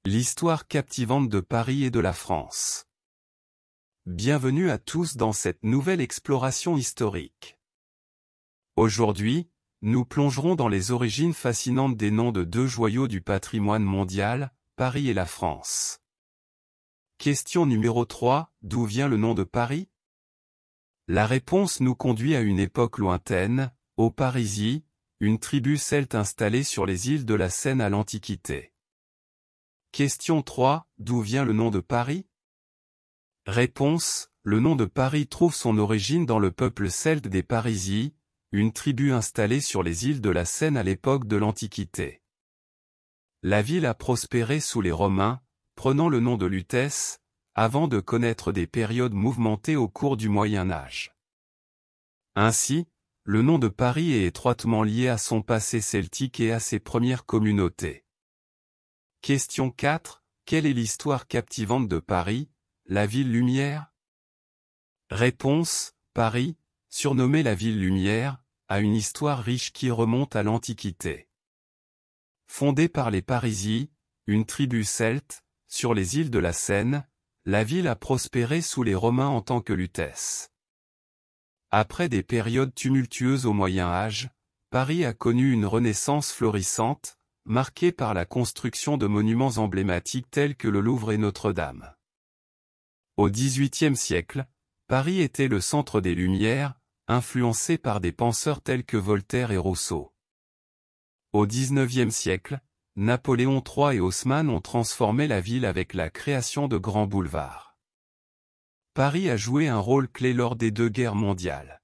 L'histoire captivante de Paris et de la France. Bienvenue à tous dans cette nouvelle exploration historique. Aujourd'hui, nous plongerons dans les origines fascinantes des noms de deux joyaux du patrimoine mondial, Paris et la France. Question numéro 3, d'où vient le nom de Paris? La réponse nous conduit à une époque lointaine, aux Parisii, une tribu celte installée sur les îles de la Seine à l'Antiquité. Question 3, d'où vient le nom de Paris? Réponse, le nom de Paris trouve son origine dans le peuple celte des Parisii, une tribu installée sur les îles de la Seine à l'époque de l'Antiquité. La ville a prospéré sous les Romains, prenant le nom de Lutèce, avant de connaître des périodes mouvementées au cours du Moyen Âge. Ainsi, le nom de Paris est étroitement lié à son passé celtique et à ses premières communautés. Question 4. Quelle est l'histoire captivante de Paris, la ville lumière? Réponse, Paris, surnommée la ville lumière, a une histoire riche qui remonte à l'Antiquité. Fondée par les Parisii, une tribu celte, sur les îles de la Seine, la ville a prospéré sous les Romains en tant que Lutèce. Après des périodes tumultueuses au Moyen Âge, Paris a connu une renaissance florissante, marquée par la construction de monuments emblématiques tels que le Louvre et Notre-Dame. Au XVIIIe siècle, Paris était le centre des Lumières, influencé par des penseurs tels que Voltaire et Rousseau. Au XIXe siècle, Napoléon III et Haussmann ont transformé la ville avec la création de grands boulevards. Paris a joué un rôle clé lors des deux guerres mondiales.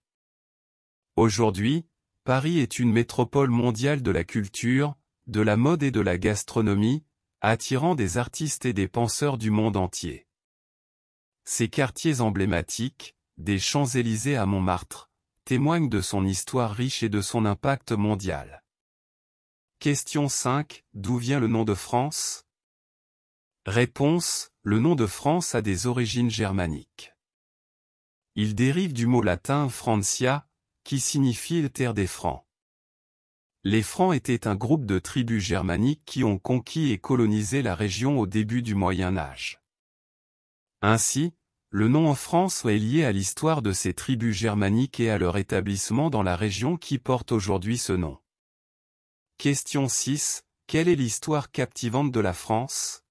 Aujourd'hui, Paris est une métropole mondiale de la culture, de la mode et de la gastronomie, attirant des artistes et des penseurs du monde entier. Ses quartiers emblématiques, des Champs-Élysées à Montmartre, témoignent de son histoire riche et de son impact mondial. Question 5. D'où vient le nom de France? Réponse, le nom de France a des origines germaniques. Il dérive du mot latin Francia, qui signifie terre des Francs. Les Francs étaient un groupe de tribus germaniques qui ont conquis et colonisé la région au début du Moyen Âge. Ainsi, le nom en France est lié à l'histoire de ces tribus germaniques et à leur établissement dans la région qui porte aujourd'hui ce nom. Question 6. Quelle est l'histoire captivante de la France?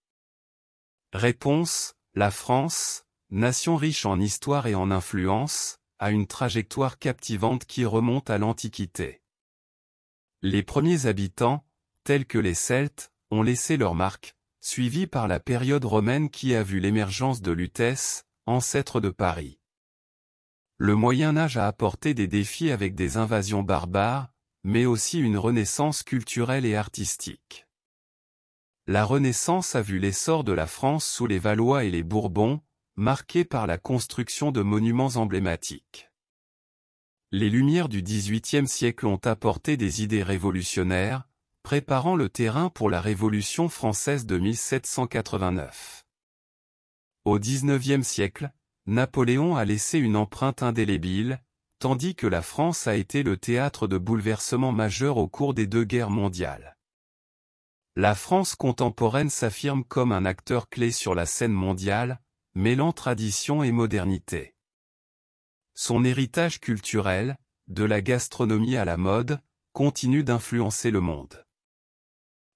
Réponse, la France, nation riche en histoire et en influence, a une trajectoire captivante qui remonte à l'Antiquité. Les premiers habitants, tels que les Celtes, ont laissé leur marque, suivie par la période romaine qui a vu l'émergence de Lutèce, ancêtre de Paris. Le Moyen Âge a apporté des défis avec des invasions barbares, mais aussi une renaissance culturelle et artistique. La Renaissance a vu l'essor de la France sous les Valois et les Bourbons, marquée par la construction de monuments emblématiques. Les Lumières du XVIIIe siècle ont apporté des idées révolutionnaires, préparant le terrain pour la Révolution française de 1789. Au XIXe siècle, Napoléon a laissé une empreinte indélébile, tandis que la France a été le théâtre de bouleversements majeurs au cours des deux guerres mondiales. La France contemporaine s'affirme comme un acteur clé sur la scène mondiale, mêlant tradition et modernité. Son héritage culturel, de la gastronomie à la mode, continue d'influencer le monde.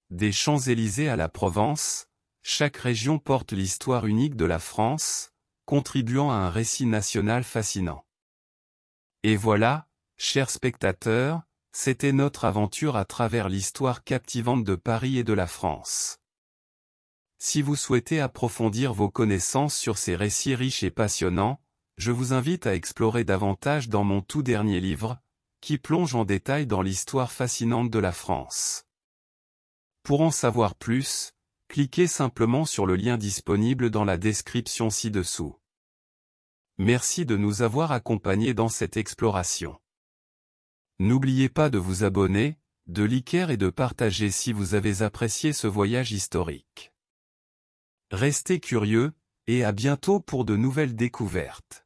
Des Champs-Élysées à la Provence, chaque région porte l'histoire unique de la France, contribuant à un récit national fascinant. Et voilà, chers spectateurs, c'était notre aventure à travers l'histoire captivante de Paris et de la France. Si vous souhaitez approfondir vos connaissances sur ces récits riches et passionnants, je vous invite à explorer davantage dans mon tout dernier livre, qui plonge en détail dans l'histoire fascinante de la France. Pour en savoir plus, cliquez simplement sur le lien disponible dans la description ci-dessous. Merci de nous avoir accompagnés dans cette exploration. N'oubliez pas de vous abonner, de liker et de partager si vous avez apprécié ce voyage historique. Restez curieux, et à bientôt pour de nouvelles découvertes.